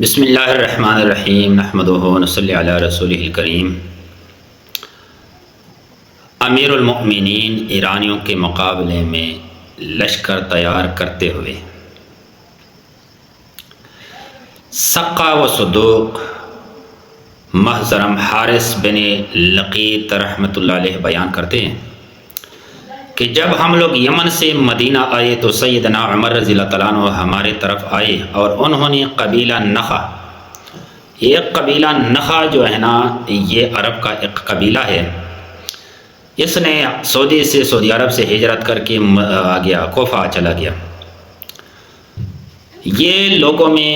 بسم اللہ الرحمن الرحیم نحمدہ ونصلی علی رسولہ الکریم۔ امیر المؤمنین ایرانیوں کے مقابلے میں لشکر تیار کرتے ہوئے سقا و صدوق محضرم حارث بن لقیط رحمۃ اللہ علیہ بیان کرتے ہیں کہ جب ہم لوگ یمن سے مدینہ آئے تو سیدنا عمر رضی اللہ تعالیٰ عنہ ہمارے طرف آئے اور انہوں نے قبیلہ نخع، ایک قبیلہ نخع جو ہے نا یہ عرب کا ایک قبیلہ ہے، اس نے سعودی عرب سے ہجرت کر کے آ گیا، کوفہ چلا گیا۔ یہ لوگوں میں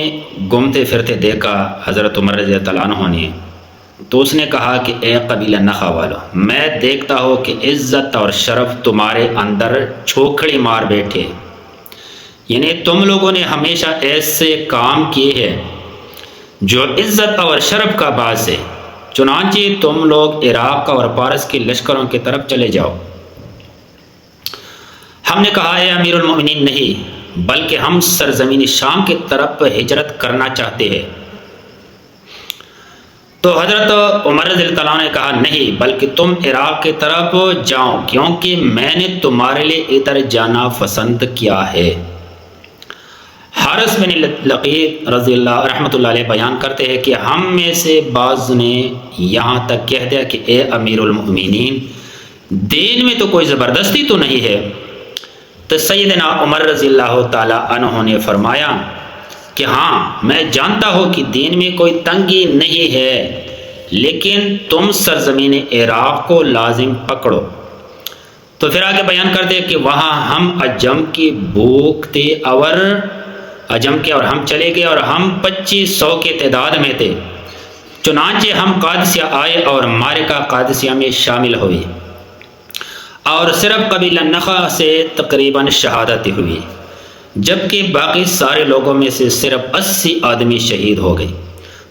گھومتے پھرتے دیکھا حضرت عمر رضی اللہ عنہ نے، تو اس نے کہا کہ اے قبیلہ نخع والو، میں دیکھتا ہوں کہ عزت اور شرف تمہارے اندر چھوکڑی مار بیٹھے، یعنی تم لوگوں نے ہمیشہ ایسے کام کیے ہیں جو عزت اور شرف کا باعث ہے، چنانچہ تم لوگ عراق اور پارس کے لشکروں کی طرف چلے جاؤ۔ ہم نے کہا اے امیر المؤمنین نہیں، بلکہ ہم سرزمین شام کی طرف ہجرت کرنا چاہتے ہیں۔ تو حضرت عمر رضی اللہ عنہ نے کہا نہیں، بلکہ تم عراق کی طرف جاؤ، کیونکہ میں نے تمہارے لیے ادھر جانا پسند کیا ہے۔ حارث بن لقیط رضی اللہ رحمۃ اللہ علیہ بیان کرتے ہیں کہ ہم میں سے بعض نے یہاں تک کہہ دیا کہ اے امیر المؤمنین، دین میں تو کوئی زبردستی تو نہیں ہے۔ تو سیدنا عمر رضی اللہ تعالی عنہ نے فرمایا کہ ہاں میں جانتا ہوں کہ دین میں کوئی تنگی نہیں ہے، لیکن تم سرزمین عراق کو لازم پکڑو۔ تو پھر آگے بیان کرتے کہ وہاں ہم عجم کی بھوک تھے اور ہم چلے گئے اور ہم 2500 کے تعداد میں تھے، چنانچہ ہم قادسیہ آئے اور معرکہ قادسیہ میں شامل ہوئے، اور صرف قبیلہ نخع سے تقریباً شہادت ہوئی، جبکہ باقی سارے لوگوں میں سے صرف 80 آدمی شہید ہو گئے۔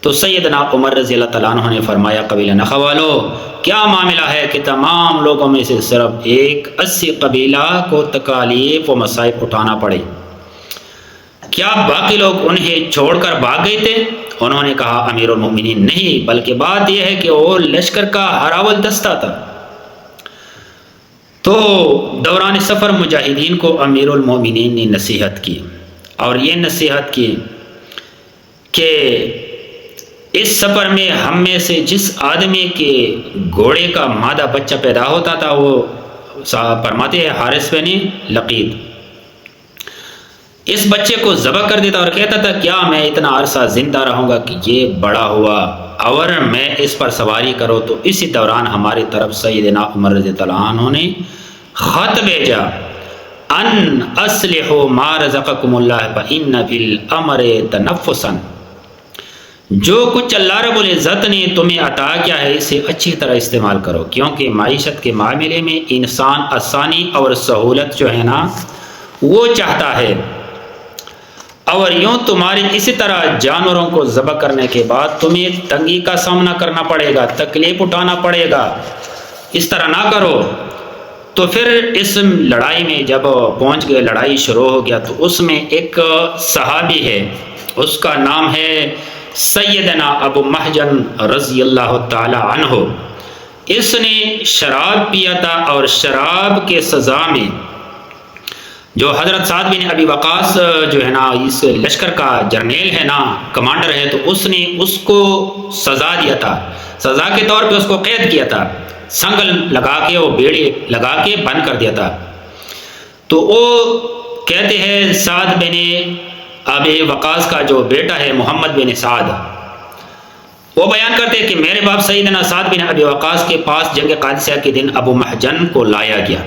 تو سیدنا عمر رضی اللہ تعالیٰ عنہ نے فرمایا قبیلہ نخع والو، کیا معاملہ ہے کہ تمام لوگوں میں سے صرف ایک 80 قبیلہ کو تکالیف و مصائب اٹھانا پڑے؟ کیا باقی لوگ انہیں چھوڑ کر بھاگ گئے تھے؟ انہوں نے کہا امیر المؤمنین نہیں، بلکہ بات یہ ہے کہ وہ لشکر کا ہراول دستہ تھا۔ تو دوران سفر مجاہدین کو امیر المؤمنین نے نصیحت کی، اور یہ نصیحت کی کہ اس سفر میں ہم میں سے جس آدمی کے گھوڑے کا مادہ بچہ پیدا ہوتا تھا، وہ فرماتے ہیں حارث بن لقیط اس بچے کو ذبح کر دیتا اور کہتا تھا کیا میں اتنا عرصہ زندہ رہوں گا کہ یہ بڑا ہوا اور میں اس پر سواری کروں؟ تو اسی دوران ہماری طرف سیدنا عمر رضی اللہ عنہ نے خط بھیجا ان اصلحوا ما رزقکم اللہ فإن فی الامر تنفسا، جو کچھ اللہ رب العزت نے تمہیں عطا کیا ہے اسے اچھی طرح استعمال کرو، کیونکہ معیشت کے معاملے میں انسان آسانی اور سہولت جو ہے نا وہ چاہتا ہے، اور یوں تمہاری اسی طرح جانوروں کو ذبح کرنے کے بعد تمہیں تنگی کا سامنا کرنا پڑے گا، تکلیف اٹھانا پڑے گا، اس طرح نہ کرو۔ تو پھر اس لڑائی میں جب پہنچ گئے، لڑائی شروع ہو گیا، تو اس میں ایک صحابی ہے، اس کا نام ہے سیدنا ابو محجن رضی اللہ تعالی عنہ۔ اس نے شراب پیا تھا، اور شراب کے سزا میں جو حضرت سعد بن ابی وقاص جو ہے نا اس لشکر کا جرنیل ہے نا، کمانڈر ہے، تو اس نے اس کو سزا دیا تھا، سزا کے طور پہ اس کو قید کیا تھا، سنگل لگا کے وہ بیڑی لگا کے بند کر دیا تھا۔ تو وہ کہتے ہیں سعد بن ابی وقاص کا جو بیٹا ہے محمد بن سعد، وہ بیان کرتے ہیں کہ میرے باپ سیدنا سعد بن ابی وقاص کے پاس جنگ قادسیہ کے دن ابو محجن کو لایا گیا،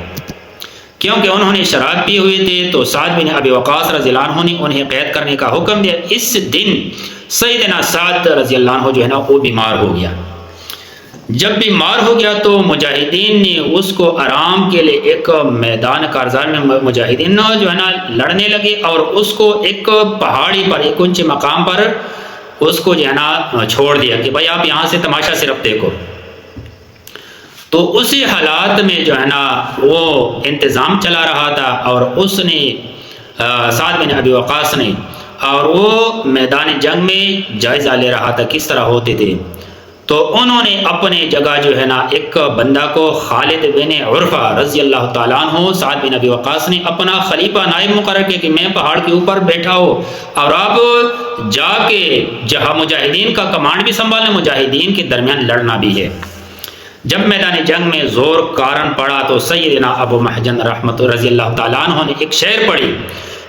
کیونکہ انہوں نے شراب پی ہوئے تھے، تو سعد بن ابی وقاص رضی اللہ عنہ نے انہیں قید کرنے کا حکم دیا۔ اس دن سیدنا سعد رضی اللہ عنہ جو ہے نا وہ بیمار ہو گیا۔ جب بیمار ہو گیا تو مجاہدین نے اس کو آرام کے لیے ایک میدان کارزار میں مجاہدین جو ہے نا لڑنے لگے، اور اس کو ایک پہاڑی پر ایک اونچے مقام پر اس کو جو ہے نا چھوڑ دیا کہ بھائی آپ یہاں سے تماشا صرف دیکھو۔ تو اسی حالات میں جو ہے نا وہ انتظام چلا رہا تھا، اور اس نے سعد بن ابی وقاص نے اور وہ میدان جنگ میں جائزہ لے رہا تھا کس طرح ہوتے تھے، تو انہوں نے اپنے جگہ جو ہے نا ایک بندہ کو خالد بن عرفہ رضی اللہ تعالیٰ عنہ، سعد بن ابی وقاص نے اپنا خلیفہ نائب مقرر کیا کہ میں پہاڑ کے اوپر بیٹھا ہوں اور آپ جا کے جہاں مجاہدین کا کمانڈ بھی سنبھالیں، مجاہدین کے درمیان لڑنا بھی ہے۔ جب میدان جنگ میں زور کارن پڑا تو سیدنا ابو محجن رحمت رضی اللہ تعالیٰ عنہ نے ایک شعر پڑھی،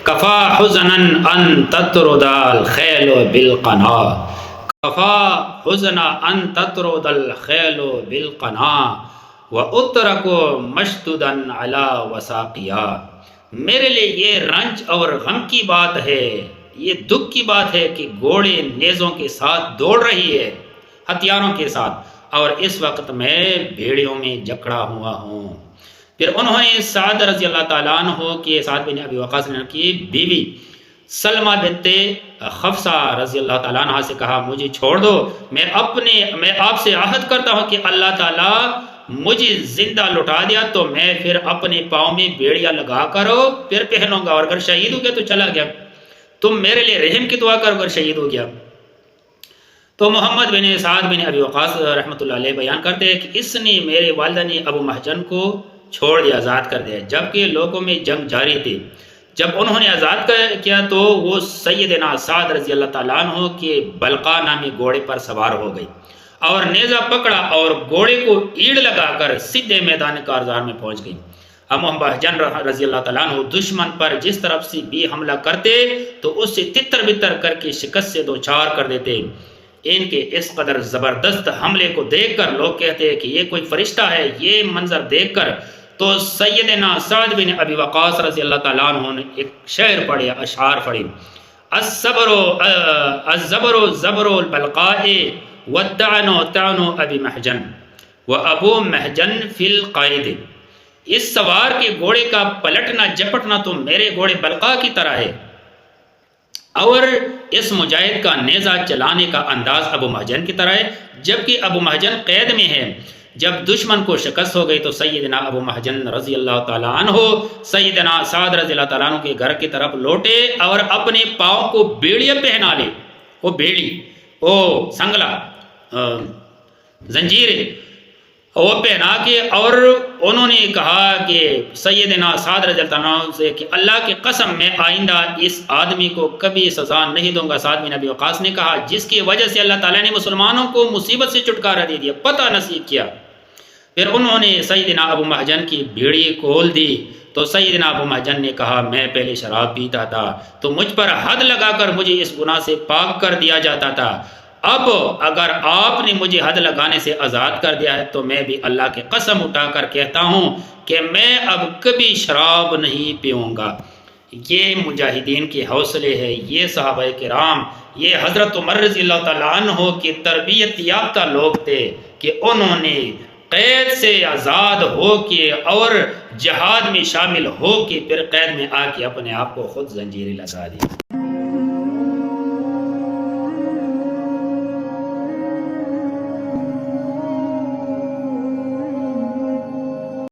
کفا حزنا ان تطرد الخیل بالقنا، کفا حزنا ان تطرد الخیل بالقنا واترک مشدودا علی وساقیا۔ میرے لیے یہ رنج اور غم کی بات ہے، یہ دکھ کی بات ہے کہ گھوڑے نیزوں کے ساتھ دوڑ رہی ہے، ہتھیاروں کے ساتھ، اور اس وقت میں بھیڑیوں میں جکڑا ہوا ہوں۔ پھر انہوں نے سعد رضی اللہ تعالیٰ عنہ کے، سعد بن ابی وقاص کی بیوی سلمہ بنت خفصہ رضی اللہ تعالیٰ عنہ سے کہا مجھے چھوڑ دو، میں آپ سے عہد کرتا ہوں کہ اللہ تعالیٰ مجھے زندہ لٹا دیا تو میں پھر اپنے پاؤں میں بیڑیاں لگا کر پھر پہنوں گا، اور اگر شہید ہو گیا تو چلا گیا، تم میرے لیے رحم کی دعا کرو اگر شہید ہو گیا۔ تو محمد بن سعد بن ابی وقاص رحمۃ اللہ علیہ بیان کرتے ہیں کہ اس نے، میرے والدہ نے ابو محجن کو چھوڑ دیا، آزاد کر دیا، جبکہ لوگوں میں جنگ جاری تھی۔ جب انہوں نے آزاد کیا تو وہ سیدنا سعد رضی اللہ تعالیٰ عنہ کے بلقا نامی گھوڑے پر سوار ہو گئی اور نیزہ پکڑا اور گھوڑے کو ایڑ لگا کر سیدھے میدان کارزار میں پہنچ گئی۔ ابو محجن رضی اللہ تعالیٰ عنہ دشمن پر جس طرف سے بھی حملہ کرتے تو اس سے تتر بتر کر کے شکست سے دوچار کر دیتے۔ ان کے اس قدر زبردست حملے کو دیکھ کر لوگ کہتے ہیں کہ یہ کوئی فرشتہ ہے۔ یہ منظر دیکھ کر تو سیدنا سعد بن ابی وقاص رضی اللہ تعالیٰ عنہ نے ایک شعر پڑھے، اشعار پڑھی، الزبر زبر البلقاء والطعن طعن ابی محجن وابو محجن فی القائد۔ اس سوار کے گھوڑے کا پلٹنا جپٹنا تو میرے گھوڑے بلقاء کی طرح ہے، اور اس مجاہد کا نیزہ چلانے کا انداز ابو محجن کی طرح ہے، جبکہ ابو محجن قید میں ہے۔ جب دشمن کو شکست ہو گئی تو سیدنا ابو محجن رضی اللہ تعالیٰ عنہ سیدنا سعد رضی اللہ تعالیٰ عنہ کے گھر کی طرف لوٹے اور اپنے پاؤں کو بیڑیاں پہنا لے، وہ بیڑی، وہ سنگلا، زنجیر وہ پہنا کے، اور انہوں نے کہا کہ سیدنا سعد رضی اللہ عنہ سے کہ اللہ کی قسم میں آئندہ اس آدمی کو کبھی سزا نہیں دوں گا۔ سعد بن ابی وقاص نے کہا جس کی وجہ سے اللہ تعالیٰ نے مسلمانوں کو مصیبت سے چھٹکارا دے دیا، پتہ نصیب کیا۔ پھر انہوں نے سیدنا ابو محجن کی بیڑی کھول دی تو سیدنا ابو محجن نے کہا میں پہلے شراب پیتا تھا تو مجھ پر حد لگا کر مجھے اس گناہ سے پاک کر دیا جاتا تھا، اب اگر آپ نے مجھے حد لگانے سے آزاد کر دیا ہے تو میں بھی اللہ کی قسم اٹھا کر کہتا ہوں کہ میں اب کبھی شراب نہیں پیوں گا۔ یہ مجاہدین کے حوصلے ہیں، یہ صحابہ کرام، یہ حضرت عمر رضی اللہ تعالیٰ عنہ کی تربیت یافتہ لوگ تھے کہ انہوں نے قید سے آزاد ہو کے اور جہاد میں شامل ہو کے پھر قید میں آ کے اپنے آپ کو خود زنجیریں لگا دی۔